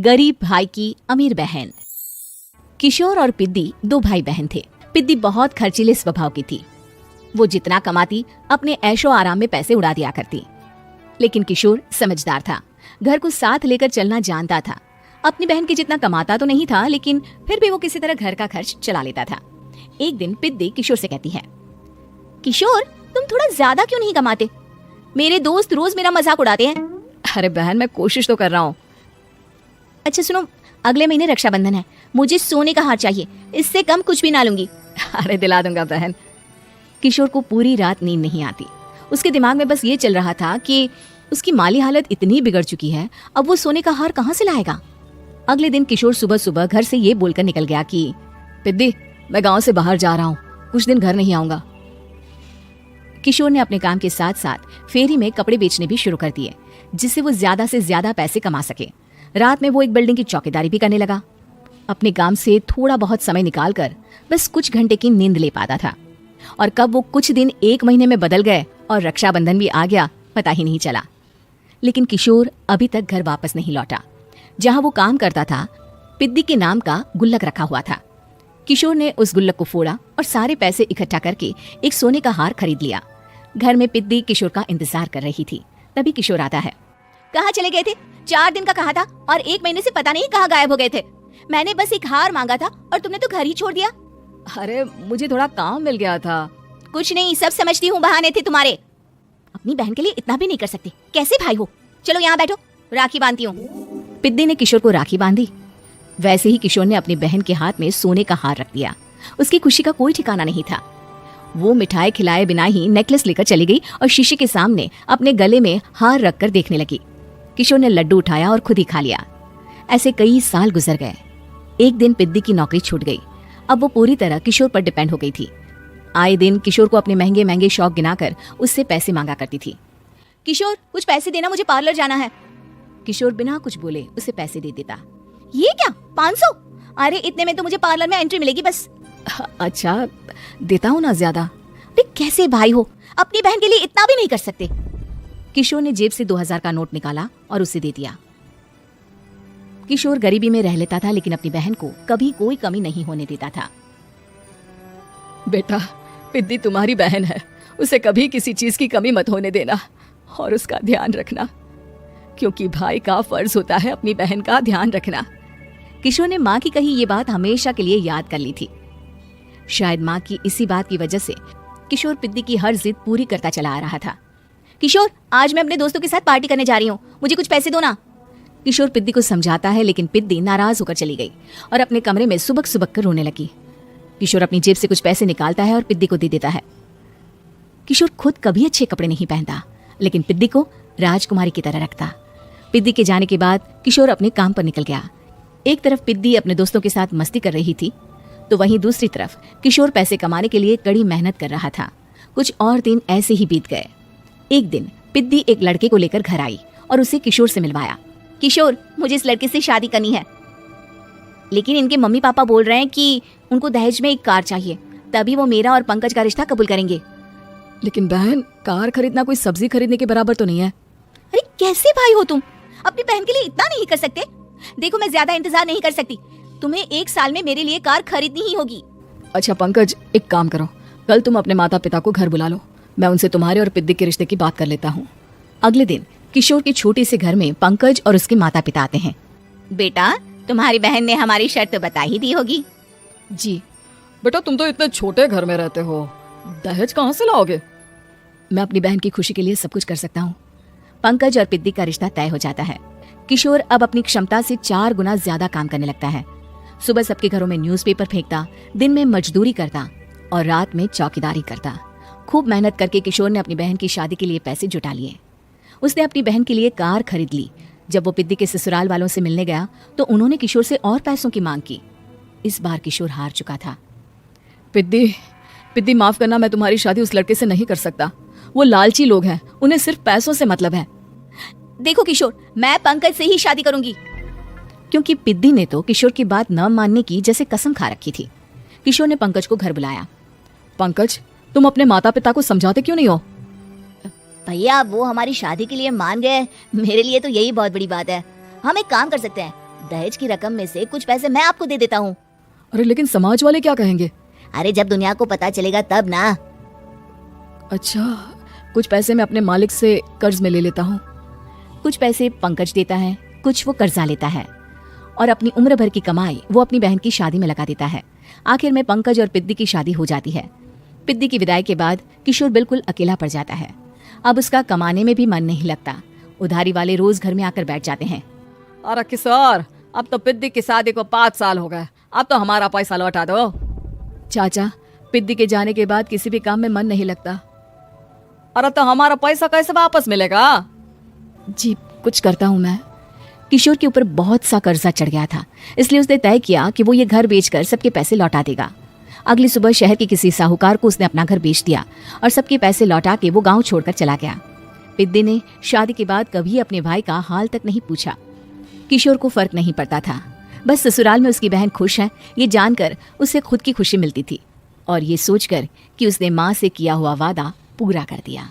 गरीब भाई की अमीर बहन। किशोर और पिद्दी दो भाई बहन थे। पिद्दी बहुत खर्चीले स्वभाव की थी। वो जितना कमाती अपने ऐशो आराम में पैसे उड़ा दिया करती। लेकिन किशोर समझदार था, घर को साथ लेकर चलना जानता था। अपनी बहन की जितना कमाता तो नहीं था, लेकिन फिर भी वो किसी तरह घर का खर्च चला लेता था। एक दिन पिद्दी किशोर से कहती है, किशोर तुम थोड़ा ज्यादा क्यों नहीं कमाते? मेरे दोस्त रोज मेरा मजाक उड़ाते हैं। अरे बहन, मैं कोशिश तो कर रहा हूँ। अच्छा सुनो, अगले महीने रक्षाबंधन है, मुझे सोने का हार चाहिए, इससे कम कुछ भी ना लूंगी। अरे दिला दूंगा बहन। किशोर को पूरी रात नींद नहीं आती। उसके दिमाग में बस ये चल रहा था कि उसकी माली हालत इतनी बिगड़ चुकी है, अब वो सोने का हार कहाँ से लाएगा। अगले दिन किशोर सुबह सुबह घर से ये बोलकर निकल गया कि पिद्दी, मैं गांव से बाहर जा रहा हूँ, कुछ दिन घर नहीं आऊंगा। किशोर ने अपने काम के साथ साथ फेरी में कपड़े बेचने भी शुरू कर दिए, जिससे वो ज्यादा से ज्यादा पैसे कमा सके। रात में वो एक बिल्डिंग की चौकीदारी भी करने लगा। अपने काम से थोड़ा बहुत समय निकालकर बस कुछ घंटे की नींद ले पाता था। और कब वो कुछ दिन एक महीने में बदल गए और रक्षाबंधन भी आ गया, पता ही नहीं चला। लेकिन किशोर अभी तक घर वापस नहीं लौटा। जहां वो काम करता था, पिद्दी के नाम का गुल्लक रखा हुआ था। किशोर ने उस गुल्लक को फोड़ा और सारे पैसे इकट्ठा करके एक सोने का हार खरीद लिया। घर में पिद्दी किशोर का इंतजार कर रही थी। तभी किशोर आता है। कहाँ चले गए थे? 4 दिन का कहा था और 1 महीने से पता नहीं कहाँ गायब हो गए थे। मैंने बस एक हार मांगा था और तुमने तो घर ही छोड़ दिया। अरे मुझे थोड़ा काम मिल गया था। कुछ नहीं, सब समझती हूँ, बहाने थे तुम्हारे। अपनी बहन के लिए इतना भी नहीं कर सकते, कैसे भाई हो? चलो यहाँ बैठो, राखी बांधती हूँ। पिद्दी ने किशोर को राखी बांधी। वैसे ही किशोर ने अपनी बहन के हाथ में सोने का हार रख दिया। उसकी खुशी का कोई ठिकाना नहीं था। वो मिठाई खिलाए बिना ही नेकलेस लेकर चली गई और शीशे के सामने अपने गले में हार रखकर देखने लगी। किशोर ने लड्डू उठाया और खुद ही खा लिया। ऐसे कई साल गुजर गए। एक दिन पिद्दी की नौकरी छूट गई। अब वो पूरी तरह किशोर पर डिपेंड हो गई थी। आए दिन किशोर को अपने महंगे महंगे शौक गिनाकर उससे पैसे मांगा करती थी। किशोर कुछ पैसे देना, मुझे पार्लर जाना है। किशोर बिना कुछ बोले उसे पैसे दे देता। ये क्या, 500? अरे इतने में तो मुझे पार्लर में एंट्री मिलेगी बस। अच्छा देता हूँ ना ज्यादा। अरे कैसे भाई हो, अपनी बहन के लिए इतना भी नहीं कर सकते। किशोर ने जेब से 2000 का नोट निकाला और उसे दे दिया। किशोर गरीबी में रह लेता था, लेकिन अपनी बहन को कभी कोई कमी नहीं होने देता था। बेटा, पिद्दी तुम्हारी बहन है, उसे कभी किसी चीज की कमी मत होने देना और उसका ध्यान रखना, क्योंकि भाई का फर्ज होता है अपनी बहन का ध्यान रखना। किशोर ने माँ की कही ये बात हमेशा के लिए याद कर ली थी। शायद माँ की इसी बात की वजह से किशोर पिद्दी की हर जिद पूरी करता चला आ रहा था। किशोर, आज मैं अपने दोस्तों के साथ पार्टी करने जा रही हूँ, मुझे कुछ पैसे दो ना। किशोर पिद्दी को समझाता है, लेकिन पिद्दी नाराज होकर चली गई और अपने कमरे में सुबक सुबक कर रोने लगी। किशोर अपनी जेब से कुछ पैसे निकालता है और पिद्दी को दे देता है। किशोर खुद कभी अच्छे कपड़े नहीं पहनता, लेकिन पिद्दी को राजकुमारी की तरह रखता। पिद्दी के जाने के बाद किशोर अपने काम पर निकल गया। एक तरफ पिद्दी अपने दोस्तों के साथ मस्ती कर रही थी, तो वहीं दूसरी तरफ किशोर पैसे कमाने के लिए कड़ी मेहनत कर रहा था। कुछ और दिन ऐसे ही बीत गए। एक दिन पिद्दी एक लड़के को लेकर घर आई और उसे किशोर से मिलवाया। किशोर, मुझे इस लड़के से शादी करनी है, लेकिन इनके मम्मी पापा बोल रहे हैं कि उनको दहेज में एक कार चाहिए, तभी वो मेरा और पंकज का रिश्ता कबूल करेंगे। लेकिन बहन, कार खरीदना कोई सब्जी खरीदने के बराबर तो नहीं है। अरे कैसे भाई हो तुम, अपनी बहन के लिए इतना नहीं कर सकते? देखो, मैं ज्यादा इंतजार नहीं कर सकती, तुम्हें 1 साल में मेरे लिए कार खरीदनी ही होगी। अच्छा पंकज, एक काम करो, कल तुम अपने माता पिता को घर बुला लो, मैं उनसे तुम्हारे और पिद्दी के रिश्ते की बात कर लेता हूँ। अगले दिन किशोर के छोटे से घर में पंकज और उसके माता पिता आते हैं। बेटा, तुम्हारी बहन ने हमारी शर्त बता ही दी होगी। जी। बेटा, तुम तो इतने छोटे घर में रहते हो, दहेज कहाँ से लाओगे? मैं अपनी बहन की खुशी के लिए सब कुछ कर सकता हूँ। पंकज और पिद्दी का रिश्ता तय हो जाता है। किशोर अब अपनी क्षमता से 4 गुना ज्यादा काम करने लगता है। सुबह सबके घरों में न्यूज़पेपर फेंकता, दिन में मजदूरी करता और रात में चौकीदारी करता। खूब मेहनत करके किशोर ने अपनी बहन की शादी के लिए पैसे जुटा लिए। उसने अपनी बहन के लिए कार खरीद ली। जब वो पिद्दी के ससुराल वालों से मिलने गया तो उन्होंने किशोर से और पैसों की मांग की। इस बार किशोर हार चुका था। पिद्दी माफ करना, मैं तुम्हारी शादी उस लड़के से नहीं कर सकता। वो लालची लोग हैं, उन्हें सिर्फ पैसों से मतलब है। देखो किशोर, मैं पंकज से ही शादी करूंगी। क्योंकि पिद्दी ने तो किशोर की बात न मानने की जैसे कसम खा रखी थी। किशोर ने पंकज को घर बुलाया। पंकज, तुम अपने माता पिता को समझाते क्यों नहीं हो? भैया, वो हमारी शादी के लिए मान गए, मेरे लिए तो यही बहुत बड़ी बात है। हम एक काम कर सकते हैं, दहेज की रकम में से कुछ पैसे मैं आपको दे देता हूँ। अरे लेकिन समाज वाले क्या कहेंगे? अरे जब दुनिया को पता चलेगा तब ना। अच्छा, कुछ पैसे मैं अपने मालिक से कर्ज में ले लेता हूँ। कुछ पैसे पंकज देता है, कुछ वो कर्जा लेता है और अपनी उम्र भर की कमाई वो अपनी बहन की शादी में लगा देता है। आखिर में पंकज और पिद्दी की शादी हो जाती है। पिद्दी की विदाई के बाद किशोर बिल्कुल अकेला पड़ जाता है। अब उसका कमाने में भी मन नहीं लगता। उधारी वाले रोज घर में आकर बैठ जाते हैं। अरे किशोर, अब तो पिद्दी की शादी को 5 साल हो गए, अब तो हमारा पैसा लौटा दो। चाचा, पिद्दी के जाने के बाद किसी भी काम में मन नहीं लगता। अरे तो हमारा पैसा कैसे वापस मिलेगा? जी कुछ करता हूँ मैं। किशोर के ऊपर बहुत सा कर्जा चढ़ गया था, इसलिए उसने तय किया कि वो ये घर बेचकर सबके पैसे लौटा देगा। अगली सुबह शहर के किसी साहूकार को उसने अपना घर बेच दिया और सबके पैसे लौटा के वो गांव छोड़कर चला गया। पिद्दी ने शादी के बाद कभी अपने भाई का हाल तक नहीं पूछा। किशोर को फर्क नहीं पड़ता था, बस ससुराल में उसकी बहन खुश है ये जानकर उसे खुद की खुशी मिलती थी और ये सोचकर कि उसने माँ से किया हुआ वादा पूरा कर दिया।